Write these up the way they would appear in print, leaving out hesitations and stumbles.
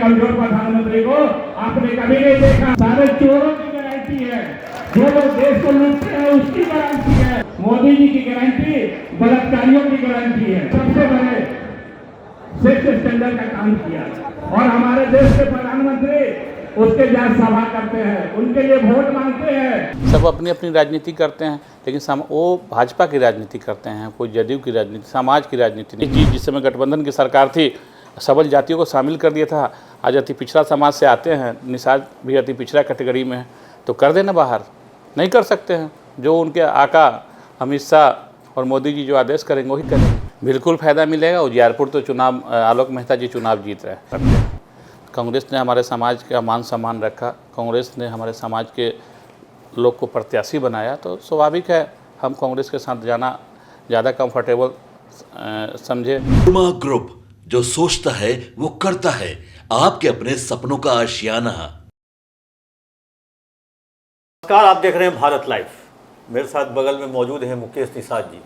कमजोर प्रधानमंत्री को आपने कभी नहीं देखा। सारे चोरों की गारंटी है, जो लोग देश को लूटते हैं उसकी गारंटी है। मोदी जी की गारंटी बलात्कारियों की गारंटी है। सबसे बड़े सेक्स स्टैंडर्ड का काम किया और हमारे देश के प्रधानमंत्री उसके जांच सभा करते हैं, उनके लिए वोट मांगते हैं। सब अपनी अपनी राजनीति करते हैं, लेकिन वो भाजपा की राजनीति करते हैं, कोई जदयू की राजनीति, समाज की राजनीति नहीं। जी, जिस समय गठबंधन की सरकार थी सबल जातियों को शामिल कर दिया था। आज अति पिछड़ा समाज से आते हैं, निषाद भी अति पिछड़ा कैटेगरी में है, तो कर देना बाहर। नहीं कर सकते हैं, जो उनके आका अमित शाह और मोदी जी जो आदेश करेंगे वही करेंगे। बिल्कुल फ़ायदा मिलेगा। उजियारपुर तो चुनाव आलोक मेहता जी चुनाव जीत रहे हैं। कांग्रेस ने हमारे समाज का मान सम्मान रखा, कांग्रेस ने हमारे समाज के लोग को प्रत्याशी बनाया, तो स्वाभाविक है हम कांग्रेस के साथ जाना ज़्यादा कंफर्टेबल समझे। वर्मा ग्रुप, जो सोचता है वो करता है, आपके अपने सपनों का आशियाना। नमस्कार, आप देख रहे हैं भारत लाइव। मेरे साथ बगल में मौजूद हैं मुकेश निषाद जी।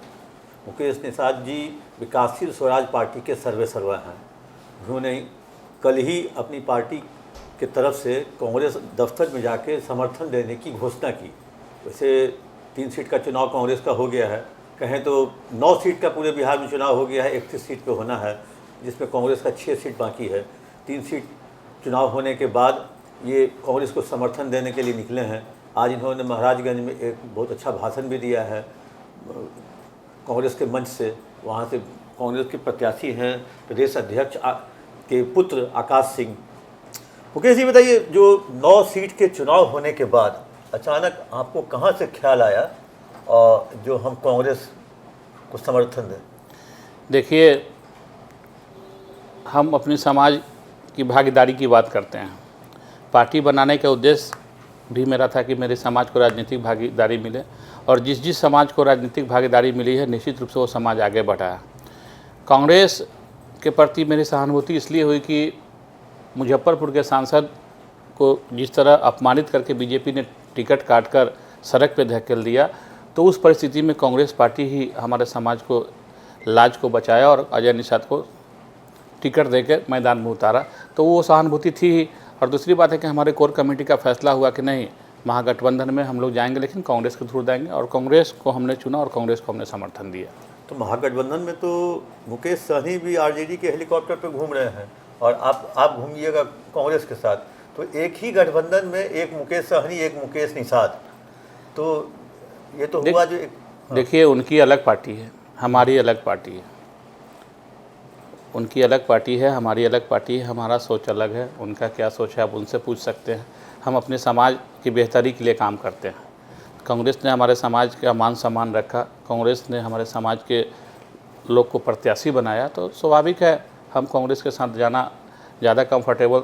मुकेश निषाद जी विकासशील स्वराज पार्टी के सर्वेसर्वा हैं। उन्होंने कल ही अपनी पार्टी की तरफ से कांग्रेस दफ्तर में जाके समर्थन देने की घोषणा की। वैसे 3 सीट का चुनाव कांग्रेस का हो गया है, कहें तो 9 सीट का पूरे बिहार में चुनाव हो गया है, 31 सीट पे होना है, जिसमें कांग्रेस का 6 सीट बाकी है। 3 सीट चुनाव होने के बाद ये कांग्रेस को समर्थन देने के लिए निकले हैं। आज इन्होंने महाराजगंज में एक बहुत अच्छा भाषण भी दिया है कांग्रेस के मंच से। वहाँ से कांग्रेस के प्रत्याशी हैं प्रदेश अध्यक्ष के पुत्र आकाश सिंह। मुकेश जी बताइए, जो 9 सीट के चुनाव होने के बाद अचानक आपको कहाँ से ख्याल आया और जो हम कांग्रेस को समर्थन दें? देखिए, हम अपने समाज की भागीदारी की बात करते हैं। पार्टी बनाने का उद्देश्य भी मेरा था कि मेरे समाज को राजनीतिक भागीदारी मिले, और जिस समाज को राजनीतिक भागीदारी मिली है निश्चित रूप से वो समाज आगे बढ़ा है। कांग्रेस के प्रति मेरी सहानुभूति इसलिए हुई कि मुजफ्फरपुर के सांसद को जिस तरह अपमानित करके बीजेपी ने टिकट काटकर सड़क पे धकेल दिया, तो उस परिस्थिति में कांग्रेस पार्टी ही हमारे समाज को लाज को बचाया और अजय निषाद को टिकट देकर मैदान में उतारा। तो वो सहानुभूति थी ही। और दूसरी बात है कि हमारे कोर कमेटी का फैसला हुआ कि नहीं, महागठबंधन में हम लोग जाएंगे, लेकिन कांग्रेस के थ्रू जाएंगे, और कांग्रेस को हमने चुना और कांग्रेस को हमने समर्थन दिया। तो महागठबंधन में तो मुकेश सहनी भी आरजेडी के हेलीकॉप्टर पे घूम रहे हैं और आप घूमिएगा कांग्रेस के साथ। तो एक ही गठबंधन में एक मुकेश सहनी, एक मुकेश निषाद, तो ये तो हुआ जो देखिए, उनकी अलग पार्टी है, हमारी अलग पार्टी है। उनकी अलग पार्टी है, हमारी अलग पार्टी है, हमारा सोच अलग है। उनका क्या सोच है आप उनसे पूछ सकते हैं। हम अपने समाज की बेहतरी के लिए काम करते हैं। कांग्रेस ने हमारे समाज का मान सम्मान रखा, कांग्रेस ने हमारे समाज के लोग को प्रत्याशी बनाया, तो स्वाभाविक है हम कांग्रेस के साथ जाना ज़्यादा कंफर्टेबल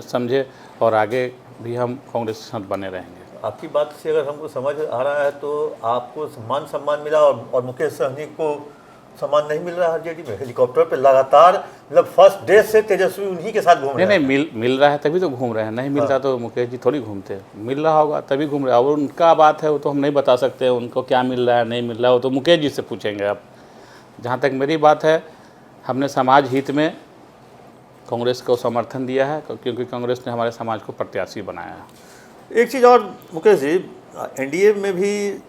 समझे, और आगे भी हम कांग्रेस के साथ बने रहेंगे। आपकी बात से अगर हमको समझ आ रहा है तो आपको मान सम्मान मिला और मुकेश सहनी को सम्मान नहीं मिल रहा है आरजेडी में। हेलीकॉप्टर पे लगातार, मतलब फर्स्ट डे से तेजस्वी उन्हीं के साथ घूम रहे हैं। नहीं, मिल रहा है तभी तो घूम रहे हैं। नहीं मिलता तो मुकेश जी थोड़ी घूमते। मिल रहा होगा तभी घूम रहे हैं। और उनका बात है, वो तो हम नहीं बता सकते उनको क्या मिल रहा है नहीं मिल रहा है, वो तो मुकेश जी से पूछेंगे आप। जहाँ तक मेरी बात है, हमने समाज हित में कांग्रेस को समर्थन दिया है, क्योंकि कांग्रेस ने हमारे समाज को प्रत्याशी बनाया है। एक चीज़ और मुकेश जी, एनडीए में भी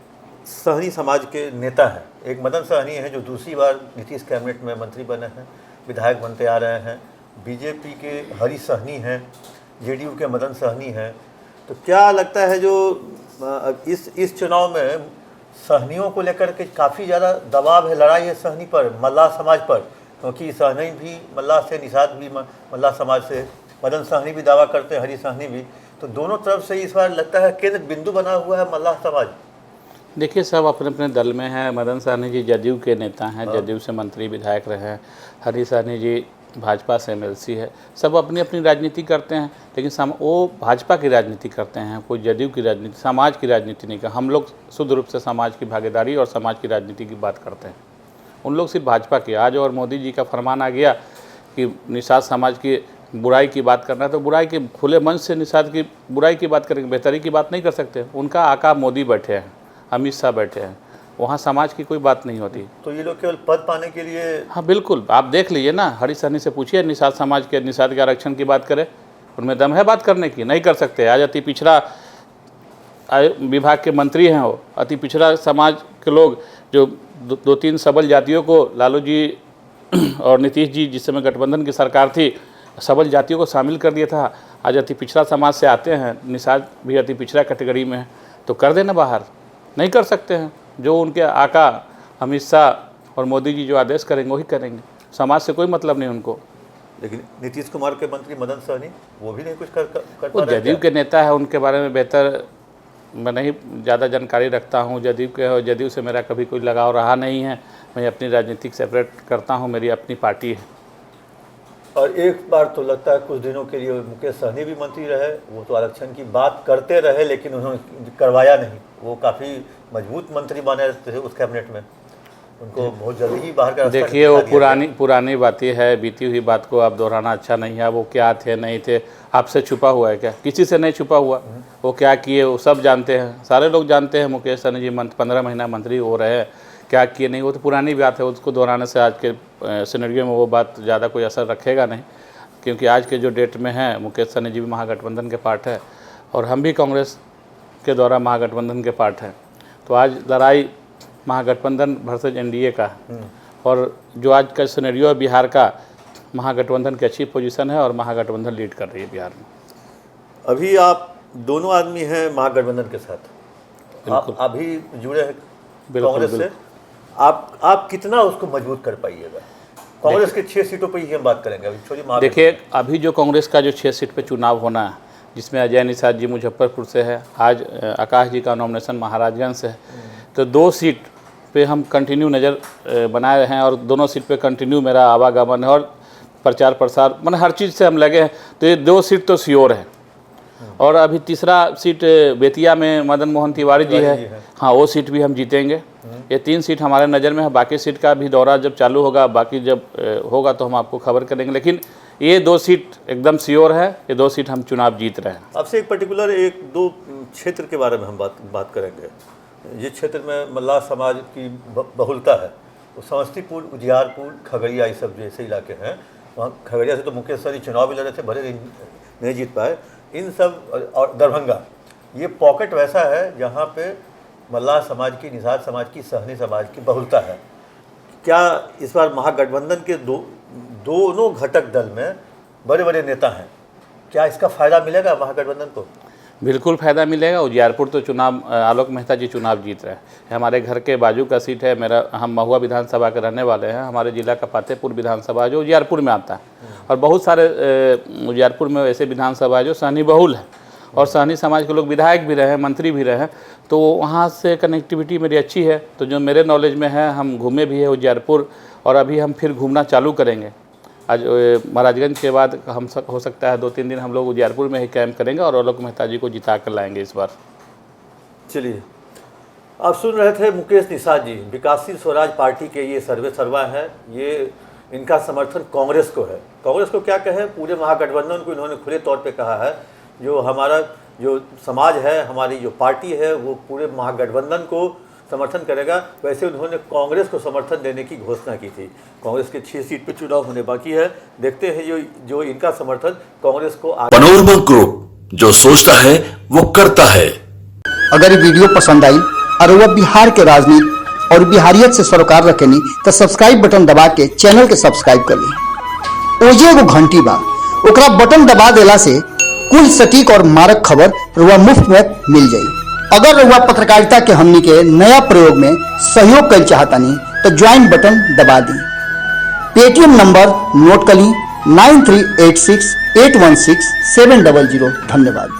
सहनी समाज के नेता हैं। एक मदन सहनी है जो दूसरी बार नीतीश कैबिनेट में मंत्री बने हैं, विधायक बनते आ रहे हैं। बीजेपी के हरी सहनी हैं, जेडीयू के मदन सहनी हैं। तो क्या लगता है जो इस चुनाव में सहनियों को लेकर के काफ़ी ज़्यादा दबाव है, लड़ाई है सहनी पर, मल्लाह समाज पर, क्योंकि सहनी भी मल्लाह से, निषाद भी मल्लाह समाज से, मदन सहनी भी दावा करते हैं, हरी सहनी भी। तो दोनों तरफ से इस बार लगता है केंद्र बिंदु बना हुआ है मल्लाह समाज। देखिए, सब अपने अपने दल में हैं। मदन सहनी जी जदयू के नेता हैं, जदयू से मंत्री विधायक रहे हैं। हरी सहनी जी भाजपा से एमएलसी है। सब अपनी अपनी राजनीति करते हैं, लेकिन वो भाजपा की राजनीति करते हैं, कोई जदयू की राजनीति, समाज की राजनीति नहीं कर। हम लोग शुद्ध रूप से समाज की भागीदारी और समाज की राजनीति की बात करते हैं। उन लोग सिर्फ भाजपा की। आज और मोदी जी का फरमान आ गया कि निषाद समाज की बुराई की बात करना है, तो बुराई के खुले मंच से निषाद की बुराई की बात करेंगे, बेहतरी की बात नहीं कर सकते। उनका आका मोदी बैठे हैं, अमित शाह बैठे हैं, वहाँ समाज की कोई बात नहीं होती। तो ये लोग केवल पद पाने के लिए। हाँ बिल्कुल, आप देख लीजिए ना, हरी सहनी से पूछिए निषाद समाज के, निषाद के आरक्षण की बात करें, उनमें दम है बात करने की? नहीं कर सकते। आज अति पिछड़ा विभाग के मंत्री हैं, वो अति पिछड़ा समाज के लोग जो दो तीन सबल जातियों को, लालू जी और नीतीश जी जिस समय गठबंधन की सरकार थी, सबल जातियों को शामिल कर दिया था, आज अति पिछड़ा समाज से आते हैं, निषाद भी अति पिछड़ा कैटेगरी में है, तो कर देना बाहर। नहीं कर सकते हैं, जो उनके आका अमित शाह और मोदी जी जो आदेश करेंगे वही करेंगे, समाज से कोई मतलब नहीं उनको। लेकिन नीतीश कुमार के मंत्री मदन सहनी वो भी नहीं कुछ कर वो जदयू के नेता है, उनके बारे में बेहतर मैं नहीं ज़्यादा जानकारी रखता हूँ। जदयू के और जदयू से मेरा कभी कोई लगाव रहा नहीं है, मैं अपनी राजनीतिक सेपरेट करता हूँ, मेरी अपनी पार्टी है। और एक बार तो लगता है कुछ दिनों के लिए मुकेश सहनी भी मंत्री रहे, वो तो आरक्षण की बात करते रहे लेकिन उन्होंने करवाया नहीं। वो काफ़ी मजबूत मंत्री माने थे उस कैबिनेट में, उनको बहुत जल्दी ही बाहर का रास्ता देखिए वो दिखा दिया था। पुरानी बातें है, बीती हुई बात को आप दोहराना अच्छा नहीं है। वो क्या थे नहीं थे आपसे छुपा हुआ है क्या? किसी से नहीं छुपा हुआ। वो क्या किए वो सब जानते हैं, सारे लोग जानते हैं। मुकेश सहनी जी 15 महीना मंत्री हो रहे हैं, क्या किए नहीं वो तो पुरानी बात है, उसको दोहराने से आज के सिनेरियो में वो बात ज़्यादा कोई असर रखेगा नहीं, क्योंकि आज के जो डेट में है मुकेश सहनी जी भी महागठबंधन के पार्ट है और हम भी कांग्रेस के द्वारा महागठबंधन के पार्ट हैं। तो आज लड़ाई महागठबंधन वर्सेज एनडीए का, और जो आज का सिनेरियो है बिहार का, महागठबंधन की अच्छी पोजीशन है और महागठबंधन लीड कर रही है बिहार में। अभी आप दोनों आदमी हैं महागठबंधन के साथ, आप अभी जुड़े हैं कांग्रेस से, आप कितना उसको मजबूत कर पाइएगा? कांग्रेस के 6 सीटों पर ही हम बात करेंगे अभी। देखिए अभी जो कांग्रेस का जो 6 सीट पे चुनाव होना है, जिसमें अजय निषाद जी मुजफ्फरपुर से है, आज आकाश जी का नॉमिनेशन महाराजगंज से है, तो 2 सीट पे हम कंटिन्यू नज़र बनाए रहे हैं और दोनों सीट पे कंटिन्यू मेरा आवागमन है और प्रचार प्रसार मैंने हर चीज़ से हम लगे हैं। तो ये 2 सीट तो श्योर है। और अभी तीसरा सीट बेतिया में मदन मोहन तिवारी जी है, हाँ वो सीट भी हम जीतेंगे। ये 3 सीट हमारे नज़र में है, बाकी सीट का भी दौरा जब चालू होगा, बाकी जब होगा तो हम आपको खबर करेंगे, लेकिन ये 2 सीट एकदम श्योर है, ये 2 सीट हम चुनाव जीत रहे हैं। आपसे एक पर्टिकुलर 1-2 क्षेत्र के बारे में हम बात करेंगे। जिस क्षेत्र में मल्लाह समाज की बहुलता है, वो समस्तीपुर, उजियारपुर, खगड़िया, ये सब जैसे इलाके हैं। वहाँ खगड़िया से तो मुकेश सहनी चुनाव भी लड़े थे, भले नहीं जीत पाए। इन सब और दरभंगा, ये पॉकेट वैसा है जहाँ पे मल्लाह समाज की, निषाद समाज की, सहनी समाज की बहुलता है। क्या इस बार महागठबंधन के दोनों घटक दल में बड़े बड़े नेता हैं, क्या इसका फ़ायदा मिलेगा महागठबंधन को? बिल्कुल फ़ायदा मिलेगा। उजियारपुर तो चुनाव आलोक मेहता जी चुनाव जीत रहे हैं, हमारे घर के बाजू का सीट है मेरा। हम महुआ विधानसभा के रहने वाले हैं, हमारे जिला का फतेहपुर विधानसभा जो उजियारपुर में आता है, और बहुत सारे उजियारपुर में ऐसे विधानसभा है जो सहनी बहुल है और सहनी समाज के लोग विधायक भी रहे हैं, मंत्री भी रहे हैं, तो वहाँ से कनेक्टिविटी मेरी अच्छी है। तो जो मेरे नॉलेज में है, हम घूमे भी है उजियारपुर और अभी हम फिर घूमना चालू करेंगे। आज महाराजगंज के बाद हम हो सकता है 2-3 दिन हम लोग उजियारपुर में ही कैंप करेंगे और आलोक मेहता जी को जिता कर लाएंगे इस बार। चलिए, आप सुन रहे थे मुकेश निषाद जी, विकासशील स्वराज पार्टी के ये सर्वा है। ये इनका समर्थन कांग्रेस को है। कांग्रेस को क्या कहें, पूरे महागठबंधन को इन्होंने खुले तौर पे कहा है। जो हमारा जो समाज है, हमारी जो पार्टी है, वो पूरे महागठबंधन को समर्थन करेगा। वैसे उन्होंने कांग्रेस को समर्थन देने की घोषणा की थी। कांग्रेस के 6 सीट पे चुनाव होने बाकी है, देखते हैं जो इनका समर्थन कांग्रेस को। पनोरमा ग्रुप, जो सोचता है वो करता है। अगर ये वीडियो पसंद आई और वह बिहार के राजनीति और बिहारियत से सरोकार रखेनी तो सब्सक्राइब बटन दबा के चैनल के सब्सक्राइब कर ली। ओजे एगो घंटी बा, ओकरा बटन दबा देला से कुल सटीक और मारक खबर रुआ मुफ्त में मिल जाई। अगर रुआ पत्रकारिता के हमनी के नया प्रयोग में सहयोग कर चाहतानी तो ज्वाइन बटन दबा दी। पेटीएम नंबर नोट कर ली 9386816700। धन्यवाद।